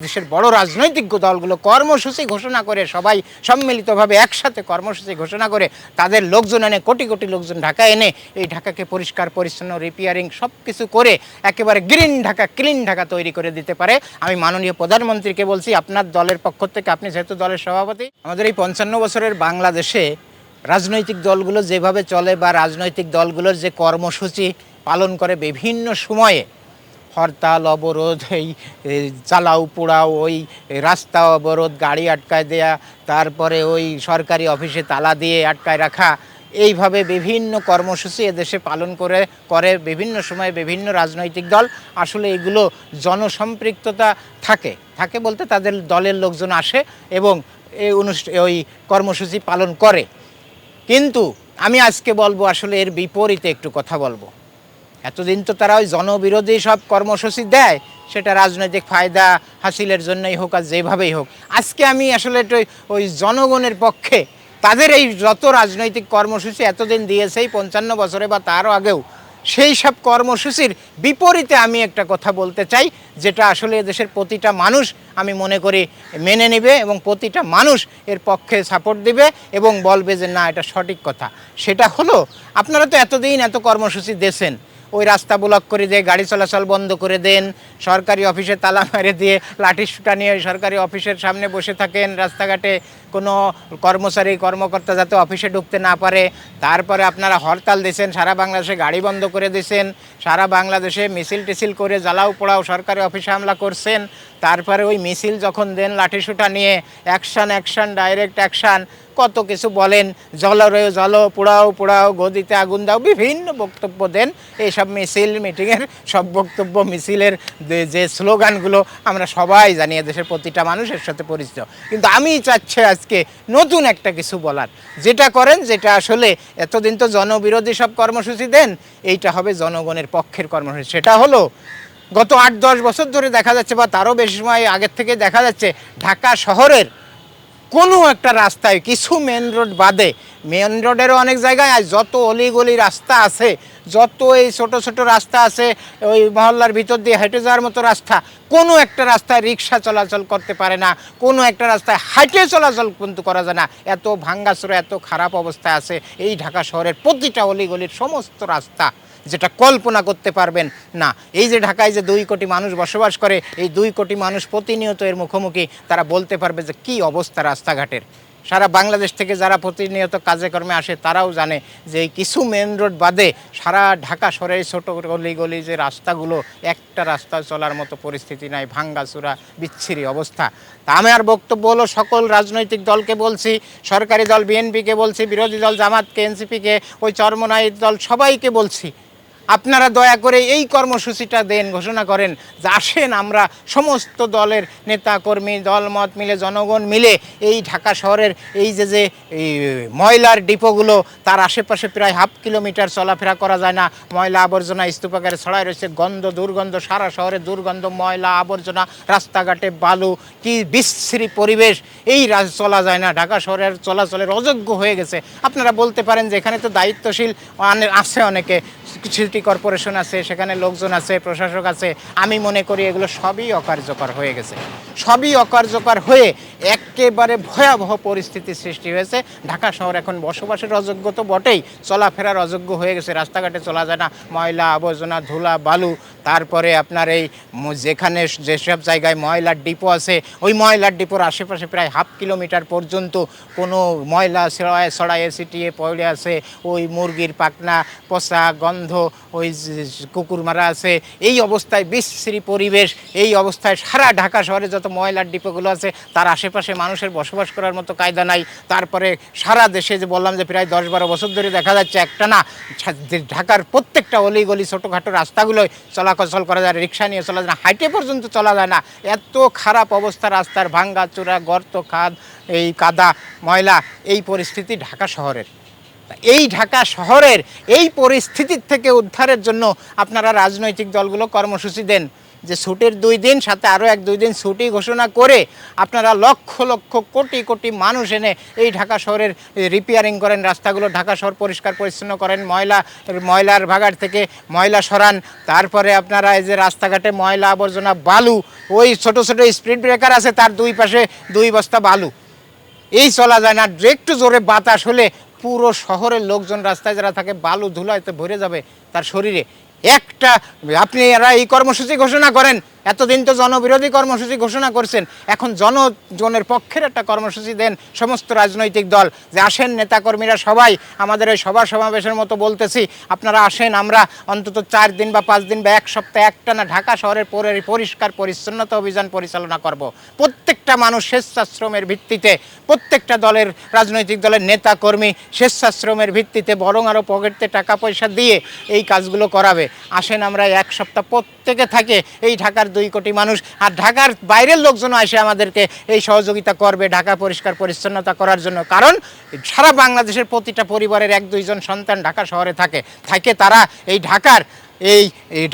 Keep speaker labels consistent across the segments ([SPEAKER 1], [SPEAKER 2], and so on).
[SPEAKER 1] দেশের বড় রাজনৈতিক দলগুলো কর্মসূচি ঘোষণা করে সবাই সম্মিলিতভাবে একসাথে কর্মসূচি ঘোষণা করে তাদের লোকজন এনে কোটি কোটি লোকজন ঢাকায় এনে এই ঢাকাকে পরিষ্কার পরিচ্ছন্ন রিপেয়ারিং সব কিছু করে একেবারে গ্রিন ঢাকা ক্লিন ঢাকা তৈরি করে দিতে পারে। আমি মাননীয় প্রধানমন্ত্রীকে বলছি, আপনার দলের পক্ষ থেকে, আপনি যেহেতু দলের সভাপতি, আমাদের এই ৫৫ বছরের বাংলাদেশে রাজনৈতিক দলগুলো যেভাবে চলে বা রাজনৈতিক দলগুলোর যে কর্মসূচি পালন করে বিভিন্ন সময়ে হরতাল অবরোধ, এই জ্বালাও পোড়াও, ওই রাস্তা অবরোধ, গাড়ি আটকায় দেয়া, তারপরে ওই সরকারি অফিসে তালা দিয়ে আটকায় রাখা, এইভাবে বিভিন্ন কর্মসূচি এদেশে পালন করে বিভিন্ন সময়ে বিভিন্ন রাজনৈতিক দল। আসলে এগুলো জনসম্পৃক্ততা থাকে বলতে তাদের দলের লোকজন আসে এবং এই ওই কর্মসূচি পালন করে। কিন্তু আমি আজকে বলবো আসলে এর বিপরীতে একটু কথা বলবো। এতদিন তো তারা ওই জনবিরোধী সব কর্মসূচি দেয়, সেটা রাজনৈতিক ফায়দা হাসিলের জন্যই হোক আর যেভাবেই হোক। আজকে আমি আসলে ওই জনগণের পক্ষে তাদের এই যত রাজনৈতিক কর্মসূচি এতদিন দিয়েছে এই ৫৫ বছরে বা তারও আগেও, সেই সব কর্মসূচির বিপরীতে আমি একটা কথা বলতে চাই, যেটা আসলে দেশের প্রতিটা মানুষ আমি মনে করি মেনে নেবে এবং প্রতিটা মানুষ এর পক্ষে সাপোর্ট দিবে এবং বলবে যে না, এটা সঠিক কথা। সেটা হলো, আপনারা তো এতদিন এত কর্মসূচি দিয়েছেন, ওই রাস্তা ব্লক করে দিয়ে গাড়ি চলাচল বন্ধ করে দেন, সরকারি অফিসে তালা মেরে দিয়ে লাঠি সুটা নিয়ে সরকারি অফিসের সামনে বসে থাকেন, রাস্তাঘাটে কোনো কর্মকর্তা যাতে অফিসে ঢুকতে না পারে। তারপরে আপনারা হরতাল দিয়েছেন, সারা বাংলাদেশে গাড়ি বন্ধ করে দিয়েছেন, সারা বাংলাদেশে মিছিল টিছিল করে জ্বালাও পোড়াও সরকারি অফিসে হামলা করছেন। তারপরে ওই মিছিল যখন দেন লাঠি সুটা নিয়ে অ্যাকশান ডাইরেক্ট অ্যাকশান কত কিছু বলেন, জ্বলো পোড়াও গদিতে আগুন দাও, বিভিন্ন বক্তব্য দেন। এইসব মিছিল মিটিংয়ের সব বক্তব্য মিছিলের যে স্লোগানগুলো আমরা সবাই জানি, দেশের প্রতিটা মানুষের সাথে পরিচিত। কিন্তু আমি চাচ্ছি আজকে নতুন একটা কিছু বলার, যেটা করেন, যেটা আসলে এতদিন তো জনবিরোধী সব কর্মসূচি দেন, এইটা হবে জনগণের পক্ষের কর্মসূচি। সেটা হলো, গত ৮-১০ বছর ধরে দেখা যাচ্ছে বা তারও বেশি সময় আগের থেকে দেখা যাচ্ছে, ঢাকা শহরের কোনো একটা রাস্তায়, কিছু মেন রোড বাদে, মেন রোডেরও অনেক জায়গায় আজ যত অলিগলি রাস্তা আছে, যত এই ছোট ছোট রাস্তা আছে, ওই মহল্লার ভিতর দিয়ে হেঁটে যাওয়ার মতো রাস্তা, কোনো একটা রাস্তায় রিক্সা চলাচল করতে পারে না, কোনো একটা রাস্তায় হাঁটে চলাচল কিন্তু করা যায় না। এত ভাঙ্গাচোরা, এত খারাপ অবস্থায় আছে এই ঢাকা শহরের প্রতিটা অলিগলির সমস্ত রাস্তা, যেটা কল্পনা করতে পারবেন না। এই যে ঢাকায় যে 2 কোটি মানুষ বসবাস করে, এই 2 কোটি মানুষ প্রতিনিয়ত এর মুখোমুখি, তারা বলতে পারবে যে কী অবস্থা রাস্তাঘাটের। সারা বাংলাদেশ থেকে যারা প্রতিনিয়ত কাজে কর্মে আসে তারাও জানে যে এই কিছু মেন রোড বাদে সারা ঢাকা শহরের ছোটো গলি যে রাস্তাগুলো, একটা রাস্তা চলার মতো পরিস্থিতি নাই, ভাঙ্গাচোরা বিচ্ছিরি অবস্থা। তা আমার বক্তব্য হলো, সকল রাজনৈতিক দলকে বলছি, সরকারি দল বিএনপিকে বলছি, বিরোধী দল জামাতকে, এনসিপিকে, ওই চরমনাইর দল, সবাইকে বলছি, আপনারা দয়া করে এই কর্মসূচিটা দেন, ঘোষণা করেন যে আসেন আমরা সমস্ত দলের নেতা কর্মী, দলমত মিলে, জনগণ মিলে এই ঢাকা শহরের এই যে এই ময়লার ডিপোগুলো, তার আশেপাশে প্রায় 1/2 কিলোমিটার চলাফেরা করা যায় না, ময়লা আবর্জনা স্তূপাকারে ছড়ায় রয়েছে, দুর্গন্ধ, সারা শহরে দুর্গন্ধ, ময়লা আবর্জনা, রাস্তাঘাটে বালু, কি বিশ্রী পরিবেশ, এই চলা যায় না, ঢাকা শহরের চলাচলের অযোগ্য হয়ে গেছে। আপনারা বলতে পারেন যে এখানে তো দায়িত্বশীল আছে অনেকে, সিটি কর্পোরেশন আছে, সেখানে লোকজন আছে, প্রশাসক আছে। আমি মনে করি এগুলো সবই অকার্যকর হয়ে গেছে, সবই অকার্যকর হয়ে একেবারে ভয়াবহ পরিস্থিতির সৃষ্টি হয়েছে। ঢাকা শহর এখন বসবাসের অযোগ্য তো বটেই, চলাফেরার অযোগ্য হয়ে গেছে, রাস্তাঘাটে চলা যায় না, ময়লা আবর্জনা, ধুলা বালু। তারপরে আপনার এই যেখানে যেসব জায়গায় ময়লার ডিপো আছে, ওই ময়লার ডিপোর আশেপাশে প্রায় 1/2 কিলোমিটার পর্যন্ত কোনো ময়লা ছড়ায় ছিটিয়ে পড়ে আছে, ওই মুরগির পাখনা, পচা গন্ধ, ওই কুকুর মারা আছে, এই অবস্থায় বিশ্রী পরিবেশ। এই অবস্থায় সারা ঢাকা শহরে যত ময়লার ডিপোগুলো আছে, তার আশেপাশে মানুষের বসবাস করার মতো কায়দা নাই। তারপরে সারা দেশে যে বললাম যে প্রায় 10-12 বছর ধরে দেখা যাচ্ছে একটা না, ঢাকার প্রত্যেকটা অলিগলি ছোটোখাটো রাস্তাগুলোয় চলাচল করা যায়, রিক্সা নিয়ে চলা যায় না, হাইটে পর্যন্ত চলা যায় না, এত খারাপ অবস্থা রাস্তার, ভাঙ্গা চূড়া, গর্ত, খাদ, এই কাদা, ময়লা, এই পরিস্থিতি ঢাকা শহরের। এই ঢাকা শহরের এই পরিস্থিতির থেকে উদ্ধারের জন্য আপনারা রাজনৈতিক দলগুলো কর্মসূচি দেন, যে ছুটির 2 দিন সাথে আরও 1-2 দিন ছুটি ঘোষণা করে আপনারা লক্ষ লক্ষ কোটি কোটি মানুষ এনে এই ঢাকা শহরের রিপেয়ারিং করেন, রাস্তাগুলো ঢাকা শহর পরিষ্কার পরিচ্ছন্ন করেন, ময়লার ভাগাড় থেকে ময়লা সরান, তারপরে আপনারা এই যে রাস্তাঘাটে ময়লা আবর্জনা বালু, ওই ছোট ছোট স্পিড ব্রেকার আছে তার 2 পাশে 2 বস্তা বালু, এই চলা যায় না। একটু জোরে বাতাস হলে পুরো শহরের লোকজন রাস্তায় যারা থাকে বালু ধুলাইতে ভরে যাবে তার শরীরে। একটা আপনি এরা এই কর্মসূচি ঘোষণা করেন, এতদিন তো জনবিরোধী কর্মসূচি ঘোষণা করছেন, এখন জনগণের পক্ষের একটা কর্মসূচি দেন সমস্ত রাজনৈতিক দল, যে আসেন নেতাকর্মীরা সবাই আমাদের ওই সভা সমাবেশের মতো বলতেছি, আপনারা আসেন, আমরা অন্তত 4 দিন বা 5 দিন বা 1 সপ্তাহ একটানা ঢাকা শহরের পরিষ্কার পরিচ্ছন্নতা অভিযান পরিচালনা করব। প্রত্যেকটা মানুষ স্বেচ্ছাশ্রমের ভিত্তিতে, প্রত্যেকটা দলের রাজনৈতিক দলের নেতাকর্মী স্বেচ্ছাশ্রমের ভিত্তিতে বরং আরও পকেটে টাকা পয়সা দিয়ে এই কাজগুলো করাবে। আসেন আমরা 1 সপ্তাহ প্রত্যেকে থাকে এই ঢাকার 2 কোটি মানুষ, আর ঢাকার বাইরের লোকজনও এসে আমাদেরকে এই সহযোগিতা করবে ঢাকা পরিষ্কার পরিচ্ছন্নতা করার জন্য। কারণ সারা বাংলাদেশের প্রতিটা পরিবারের 1-2 জন সন্তান ঢাকা শহরে থাকে তারা এই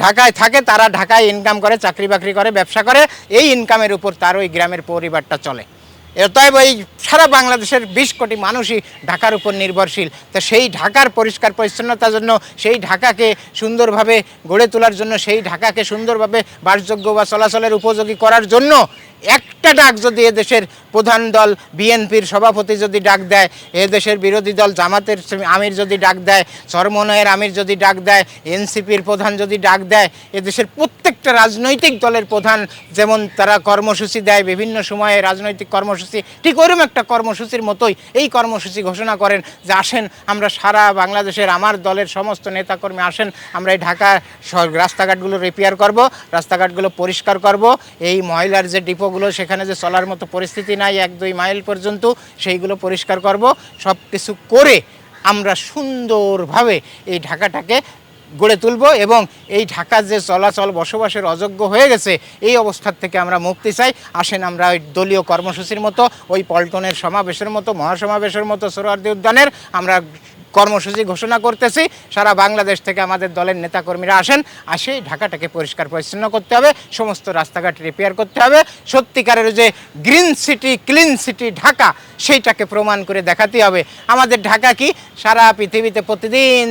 [SPEAKER 1] ঢাকায় থাকে, তারা ঢাকায় ইনকাম করে, চাকরি বাকরি করে, ব্যবসা করে, এই ইনকামের উপর তার ওই গ্রামের পরিবারটা চলে। অতএব এই সারা বাংলাদেশের 20 কোটি মানুষই ঢাকার উপর নির্ভরশীল। তো সেই ঢাকার পরিষ্কার পরিচ্ছন্নতার জন্য, সেই ঢাকাকে সুন্দরভাবে গড়ে তোলার জন্য, সেই ঢাকাকে সুন্দরভাবে বাসযোগ্য বা চলাচলের উপযোগী করার জন্য একটা ডাক যদি এদেশের প্রধান দল বিএনপির সভাপতি যদি ডাক দেয়, এদেশের বিরোধী দল জামাতের আমির যদি ডাক দেয়, চরমনায়ের আমির যদি ডাক দেয়, এনসিপির প্রধান যদি ডাক দেয়, এদেশের প্রত্যেকটা রাজনৈতিক দলের প্রধান যেমন তারা কর্মসূচি দেয় বিভিন্ন সময়ে রাজনৈতিক কর্মসূচি, ঠিক ওইরকম একটা কর্মসূচির মতোই এই কর্মসূচি ঘোষণা করেন যে আসেন আমরা সারা বাংলাদেশের আমার দলের সমস্ত নেতাকর্মী আসেন, আমরা এই ঢাকা রাস্তাঘাটগুলো রিপেয়ার করব, রাস্তাঘাটগুলো পরিষ্কার করব, এই ময়লার যে ডিপো সেখানে যে চলার মতো পরিস্থিতি নাই 1-2 মাইল পর্যন্ত, সেইগুলো পরিষ্কার করব। সব কিছু করে আমরা সুন্দরভাবে এই ঢাকাটাকে গড়ে তুলব এবং এই ঢাকার যে চলাচল বসবাসের অযোগ্য হয়ে গেছে এই অবস্থার থেকে আমরা মুক্তি চাই। আসেন আমরা ওই দলীয় কর্মসূচির মতো, ওই পল্টনের সমাবেশের মতো, মহাসমাবেশের মতো, সোহরাওয়ার্দী উদ্যানের আমরা কর্মসূচি ঘোষণা করতেছি। সারা বাংলাদেশ থেকে আমাদের দলের নেতাকর্মীরা আসে ঢাকাটাকে পরিষ্কার পরিচ্ছন্ন করতে হবে, সমস্ত রাস্তাঘাট রিপেয়ার করতে হবে, সত্যিকারের যে green city clean city Dhaka সেইটাকে প্রমাণ করে দেখাতে হবে। আমাদের ঢাকা কি সারা পৃথিবীতে প্রতিদিন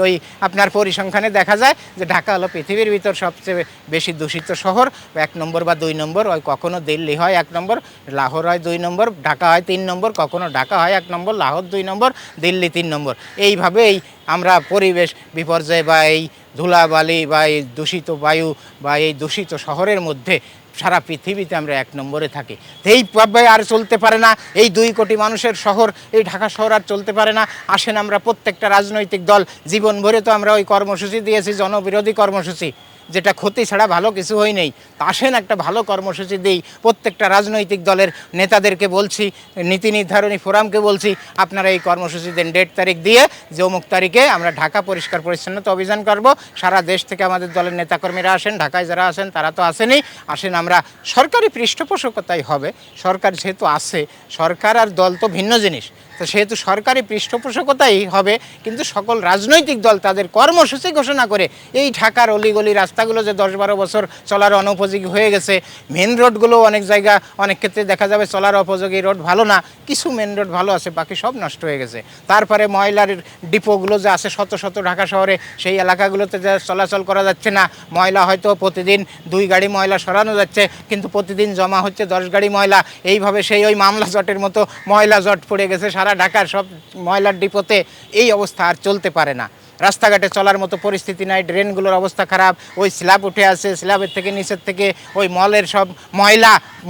[SPEAKER 1] ওই আপনার পরিসংখ্যানে দেখা যায় যে ঢাকা হলো পৃথিবীর ভিতর সবচেয়ে বেশি দূষিত শহর, 1 নম্বর বা 2 নম্বর, ওই কখনো দিল্লি হয় 1 নম্বর, লাহোর হয় 2 নম্বর, ঢাকা হয় 3 নম্বর, কখনো ঢাকা হয় 1 নম্বর, লাহোর 2 নম্বর, দিল্লি 3 নম্বর। এইভাবেই আমরা পরিবেশ বিপর্যয় বা এই ধুলাবালি বা এই দূষিত বায়ু বা এই দূষিত শহরের মধ্যে সারা পৃথিবীতে আমরা 1 নম্বরে থাকি। এইভাবে আর চলতে পারে না, এই 2 কোটি মানুষের শহর, এই ঢাকা শহর আর চলতে পারে না। আসেন আমরা প্রত্যেকটা রাজনৈতিক দল, জীবন ভরে তো আমরা ওই কর্মসূচি দিয়েছি জনবিরোধী কর্মসূচি, যেটা ক্ষতি ছাড়া ভালো কিছু হয় নেই। আসেন একটা ভালো কর্মসূচি দিই, প্রত্যেকটা রাজনৈতিক দলের নেতাদেরকে বলছি, নীতি নির্ধারণী ফোরামকে বলছি আপনারা এই কর্মসূচি দেন, ডেট তারিখ দিয়ে যে অমুক তারিখে আমরা ঢাকা পরিষ্কার পরিচ্ছন্নতা অভিযান করব। সারা দেশ থেকে আমাদের দলের নেতাকর্মীরা আসেন, ঢাকায় যারা আসেন তারা তো আসেনই, আসেন আমরা সরকারি পৃষ্ঠপোষকতাই হবে, সরকার যেহেতু আছে, সরকার আর দল তো ভিন্ন জিনিস, তো সেহেতু সরকারি পৃষ্ঠপোষকতাই হবে, কিন্তু সকল রাজনৈতিক দল তাদের কর্মসূচি ঘোষণা করে এই ঢাকার অলিগলি রাস্তাগুলো যে 10-12 বছর চলার অনুপযোগী হয়ে গেছে, মেন রোডগুলো অনেক জায়গা অনেক ক্ষেত্রে দেখা যাবে চলার উপযোগী রোড ভালো না, কিছু মেন রোড ভালো আছে, বাকি সব নষ্ট হয়ে গেছে। তারপরে ময়লার ডিপোগুলো যে আছে শত শত ঢাকা শহরে, সেই এলাকাগুলোতে যা চলাচল করা যাচ্ছে না, ময়লা হয়তো প্রতিদিন 2 গাড়ি ময়লা সরানো যাচ্ছে, কিন্তু প্রতিদিন জমা হচ্ছে 10 গাড়ি ময়লা। এইভাবে সেই ওই মামলা জটের মতো ময়লা জট পড়ে গেছে সারা ঢাকার সব ময়লার ডিপোতে। এই অবস্থা আর চলতে পারে না, রাস্তাঘাটে চলার মতো পরিস্থিতি নাই, ড্রেনগুলোর অবস্থা খারাপ, ওই স্ল্যাব উঠে আছে, স্ল্যাবের থেকে নিচের থেকে ওই মলের সব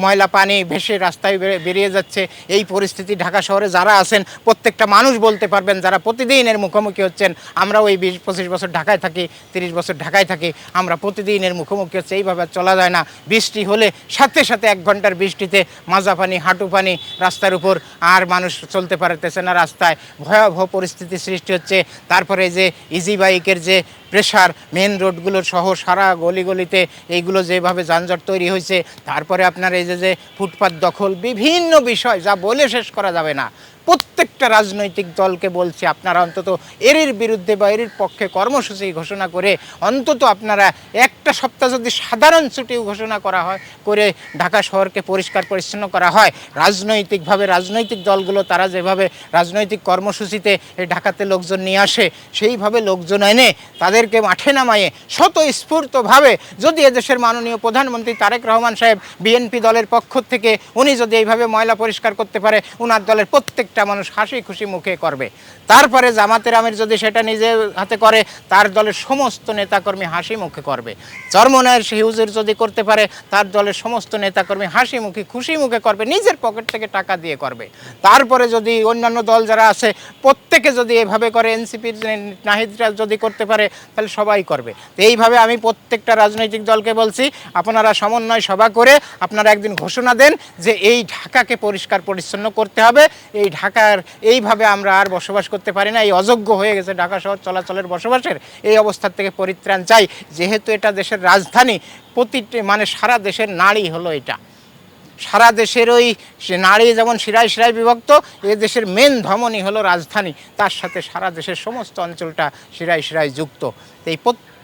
[SPEAKER 1] ময়লা পানি ভেসে রাস্তায় বেরিয়ে যাচ্ছে। এই পরিস্থিতি ঢাকা শহরে যারা আছেন প্রত্যেকটা মানুষ বলতে পারবেন, যারা প্রতিদিন এর মুখোমুখি হচ্ছেন। আমরা ওই 20-25 বছর ঢাকায় থাকি, 30 বছর ঢাকায় থাকি, আমরা প্রতিদিন এর মুখোমুখি হচ্ছে। এইভাবে চলা যায় না, বৃষ্টি হলে সাথে সাথে 1 ঘন্টার বৃষ্টিতে মাজা পানি, হাঁটু পানি রাস্তার উপর, আর মানুষ চলতে পারতেছে না রাস্তায়, ভয়াবহ পরিস্থিতি সৃষ্টি হচ্ছে। তারপরে যে ইজি বাইকের যে প্রেশার, মেন রোডগুলোর সহ সারা গলিগলিতে এইগুলো যেভাবে যানজট তৈরি হয়েছে, তারপরে আপনার এই যে ফুটপাত দখল, বিভিন্ন বিষয় যা বলে শেষ করা যাবে না। প্রত্যেকটা প্রত্যেকটা রাজনৈতিক দলকে বলছি, আপনারা অন্তত এর বিরুদ্ধে বা এর পক্ষে কর্মসূচি ঘোষণা করে অন্তত আপনারা একটা সপ্তাহ যদি সাধারণ ছুটিও ঘোষণা করা হয়, করে ঢাকা শহরকে পরিষ্কার পরিচ্ছন্ন করা হয়, রাজনৈতিকভাবে রাজনৈতিক দলগুলো তারা যেভাবে রাজনৈতিক কর্মসূচিতে ঢাকাতে লোকজন নিয়ে আসে, সেইভাবে লোকজন এনে তাদেরকে মাঠে নামায়ে স্বতঃস্ফূর্তভাবে যদি এদেশের মাননীয় প্রধানমন্ত্রী তারেক রহমান সাহেব বিএনপি দলের পক্ষ থেকে উনি যদি এইভাবে ময়লা পরিষ্কার করতে পারে, ওনার দলের প্রত্যেকটা মানুষ হাসি খুশি মুখে করবে। তারপরে জামাতের আমির যদি সেটা নিজে হাতে করে, তার দলের সমস্ত নেতাকর্মী হাসি মুখে করবে। চরমনায়ের সেই হুজুর যদি করতে পারে, তার দলের সমস্ত নেতাকর্মী হাসি মুখে খুশি মুখে করবে, নিজের পকেট থেকে টাকা দিয়ে করবে। তারপরে যদি অন্যান্য দল যারা আছে প্রত্যেকে যদি এভাবে করে, এনসিপির নাহিদরা যদি করতে পারে, তাহলে সবাই করবে। তো এইভাবে আমি প্রত্যেকটা রাজনৈতিক দলকে বলছি, আপনারা সমন্বয় সভা করে আপনারা একদিন ঘোষণা দেন যে এই ঢাকাকে পরিষ্কার পরিচ্ছন্ন করতে হবে। এই ঢাকার এইভাবে আমরা আর বসবাস করতে পারি না, এই অযোগ্য হয়ে গেছে ঢাকা শহর চলাচলের বসবাসের, এই অবস্থার থেকে পরিত্রাণ চাই। যেহেতু এটা দেশের রাজধানী, প্রতিটি মানে সারা দেশের নারী হলো এটা, সারা দেশের ওই নারী যেমন শিরায় শিরায় বিভক্ত, এ দেশের মেন ধমনী হলো রাজধানী, তার সাথে সারা দেশের সমস্ত অঞ্চলটা শিরায় শিরায় যুক্ত। এই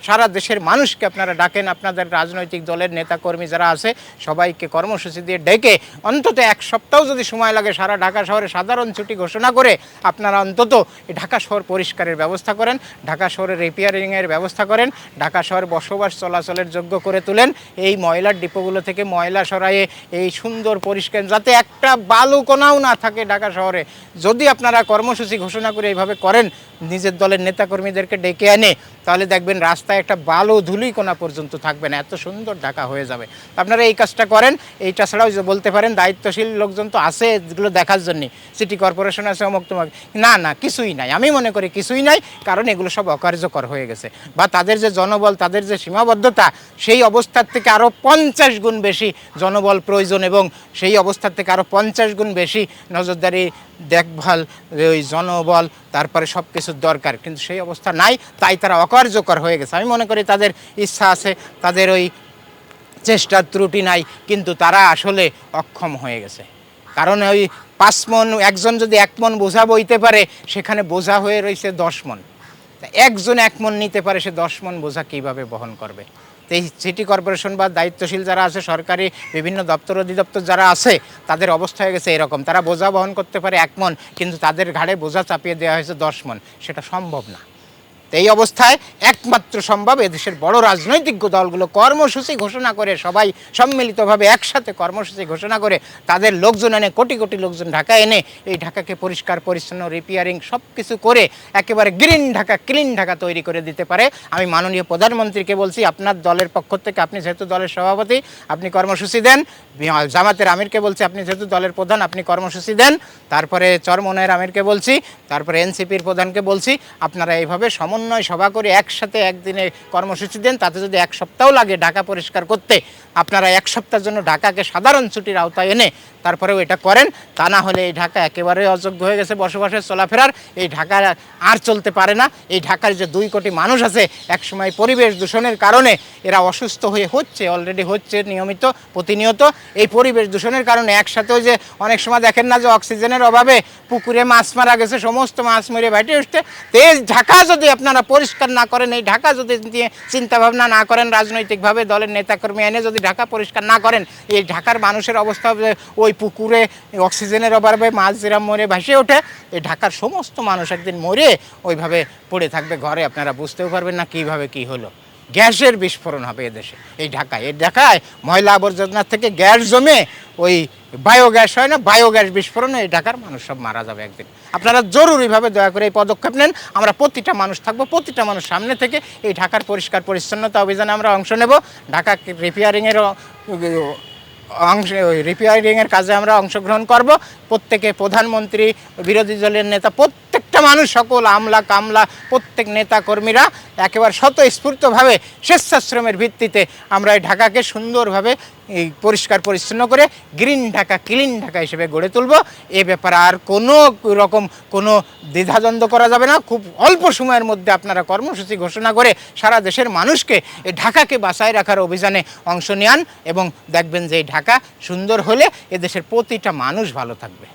[SPEAKER 1] সারা দেশের মানুষকে আপনারা ডাকেন, আপনাদের রাজনৈতিক দলের নেতাকর্মী যারা আছে সবাইকে কর্মসূচি দিয়ে ডেকে অন্তত এক সপ্তাহ যদি সময় লাগে, সারা ঢাকা শহরে সাধারণ ছুটি ঘোষণা করে আপনারা অন্তত ঢাকা শহর পরিষ্কারের ব্যবস্থা করেন, ঢাকা শহরের রিপেয়ারিংয়ের ব্যবস্থা করেন, ঢাকা শহর বসবাস চলাচলের যোগ্য করে তোলেন। এই ময়লার ডিপোগুলো থেকে ময়লা সরায়ে এই সুন্দর পরিষ্কার, যাতে একটা বালু কোনাও না থাকে ঢাকা শহরে। যদি আপনারা কর্মসূচি ঘোষণা করে এইভাবে করেন, নিজের দলের নেতাকর্মীদেরকে ডেকে আনে, তাহলে দেখবেন রাস্তায় একটা বালু ধুলি কোনা পর্যন্ত থাকবে না, এত সুন্দর ঢাকা হয়ে যাবে। আপনারা এই কাজটা করেন। এইটা ছাড়াও বলতে পারেন দায়িত্বশীল লোকজন তো আছে এগুলো দেখার জন্যে, সিটি কর্পোরেশন আছে, অমুক তমুক, না কিছুই নাই, আমি মনে করি কিছুই নাই, কারণ এগুলো সব অকার্যকর হয়ে গেছে, বা তাদের যে জনবল, তাদের যে সীমাবদ্ধতা, সেই অবস্থার থেকে আরও 50 গুণ বেশি জনবল প্রয়োজন, এবং সেই অবস্থার থেকে আরও 50 গুণ বেশি নজরদারি, দেখভাল, ওই জনবল, তারপরে সব কিছুর দরকার, কিন্তু সেই অবস্থা নাই, তাই তারা অকার্যকর হয়ে গেছে। আমি মনে করি তাদের ইচ্ছা আছে, তাদের ওই চেষ্টার ত্রুটি নাই, কিন্তু তারা আসলে অক্ষম হয়ে গেছে। কারণ ওই 5 মণ, একজন যদি 1 মণ বোঝা বইতে পারে, সেখানে বোঝা হয়ে রয়েছে 10 মণ। একজন 1 মণ নিতে পারে, সে 10 মণ বোঝা কীভাবে বহন করবে? এই সিটি কর্পোরেশন বা দায়িত্বশীল যারা আছে, সরকারি বিভিন্ন দপ্তর অধিদপ্তর যারা আছে, তাদের অবস্থা হয়ে গেছে এরকম, তারা বোঝা বহন করতে পারে 1 মণ, কিন্তু তাদের ঘাড়ে বোঝা চাপিয়ে দেওয়া হয়েছে 10 মণ, সেটা সম্ভব না। এই অবস্থায় একমাত্র সম্ভব এদেশের বড় রাজনৈতিক দলগুলো কর্মসূচি ঘোষণা করে, সবাই সম্মিলিতভাবে একসাথে কর্মসূচি ঘোষণা করে তাদের লোকজন এনে, কোটি কোটি লোকজন ঢাকা এনে এই ঢাকাকে পরিষ্কার পরিচ্ছন্ন, রিপেয়ারিং সব কিছু করে একেবারে গ্রিন ঢাকা, ক্লিন ঢাকা তৈরি করে দিতে পারে। আমি মাননীয় প্রধানমন্ত্রীকে বলছি, আপনার দলের পক্ষ থেকে, আপনি যেহেতু দলের সভাপতি, আপনি কর্মসূচি দেন। জামাতের আমিরকে বলছি, আপনি যেহেতু দলের প্রধান, আপনি কর্মসূচি দেন। তারপরে চরমনায়ের আমিরকে বলছি, তারপরে এনসিপির প্রধানকে বলছি, আপনারা এইভাবে সমন্বয় সভা করে একসাথে একদিনে কর্মসূচি দেন। তাতে যদি 1 সপ্তাহ লাগে ঢাকা পরিষ্কার করতে, আপনারা 1 সপ্তাহের জন্য ঢাকাকে সাধারণ ছুটির আওতায় এনে তারপরেও এটা করেন। তা না হলে এই ঢাকা একেবারে অযোগ্য হয়ে গেছে বসবাসের, চলাফেরার। এই ঢাকা আর চলতে পারে না। এই ঢাকার যে 2 কোটি মানুষ আছে, একসময় পরিবেশ দূষণের কারণে এরা অসুস্থ হয়ে হচ্ছে, অলরেডি হচ্ছে নিয়মিত, প্রতিনিয়ত। এই পরিবেশ দূষণের কারণে একসাথে যে অনেক সময় দেখেন না যে অক্সিজেনের অভাবে পুকুরে মাছ মারা গেছে, সমস্ত মাছ মরে ভেটে উঠতে। তো এই ঢাকা যদি আপনারা পরিষ্কার না করেন, এই ঢাকা যদি নিয়ে চিন্তাভাবনা না করেন, রাজনৈতিকভাবে দলের নেতাকর্মী এনে যদি ঢাকা পরিষ্কার না করেন, এই ঢাকার মানুষের অবস্থা হবে ওই পুকুরে অক্সিজেনের অভাবে মাছ যেরকম মরে ভাসে ওঠে, এই ঢাকার সমস্ত মানুষ একদিন মরে ওইভাবে পড়ে থাকবে ঘরে। আপনারা বুঝতেও পারবেন না কীভাবে কী হলো। গ্যাসের বিস্ফোরণ হবে এদেশে, এই ঢাকায় ময়লা আবর্জনার থেকে গ্যাস জমে ওই বায়োগ্যাস হয় না, বায়োগ্যাস বিস্ফোরণে এই ঢাকার মানুষ সব মারা যাবে একদিন। আপনারা জরুরিভাবে দয়া করে এই পদক্ষেপ নেন। আমরা প্রতিটা মানুষ থাকবো, প্রতিটা মানুষ সামনে থেকে এই ঢাকার পরিষ্কার পরিচ্ছন্নতা অভিযানে আমরা অংশ নেব। ঢাকা রিপেয়ারিংয়ের কাজে আমরা অংশগ্রহণ করব। প্রত্যেকে, প্রধানমন্ত্রী, বিরোধী দলের নেতা, প্রত্যেকটা মানুষ, সকল আমলা কামলা, প্রত্যেক নেতা কর্মীরা একেবারে স্বতঃস্ফূর্তভাবে স্বেচ্ছাশ্রমের ভিত্তিতে আমরা এই ঢাকাকে সুন্দরভাবে এই পরিষ্কার পরিচ্ছন্ন করে গ্রিন ঢাকা, ক্লিন ঢাকা হিসেবে গড়ে তুলব। এ ব্যাপারে আর কোনো রকম কোনো দ্বিধাদ্বন্দ্ব করা যাবে না। খুব অল্প সময়ের মধ্যে আপনারা কর্মসূচি ঘোষণা করে সারা দেশের মানুষকে এই ঢাকাকে বাঁচায় রাখার অভিযানে অংশ নেন, এবং দেখবেন যে এই ঢাকা সুন্দর হলে এদেশের প্রতিটা মানুষ ভালো থাকবে।